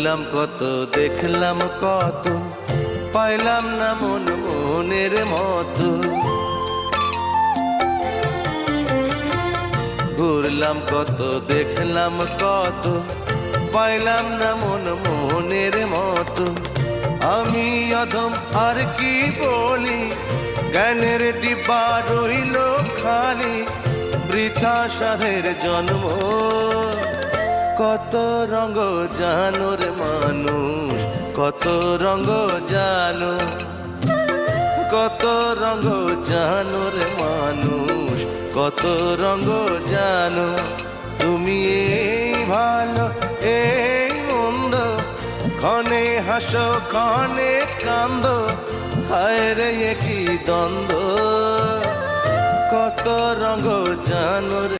ঘুরলাম কত, দেখলাম কত, পাইলাম না মন মনের মতো। ঘুরলাম কত, দেখলাম কত, পাইলাম না মন মনের মতো। আমি অধম আর কি বলি, জ্ঞানের ডিব্বা রইল খালি, বৃথা সাধের জন্ম। কত রঙ জানো রে মানুষ, কত রঙ জানো, কত রঙ জানো রে মানুষ, কত রঙ জানো। তুমি এই ভালো এই মন্দ, ক্ষণে হাসো ক্ষণে কান্দো, হায় রে কি দ্বন্দ্ব। কত রঙ জানো রে।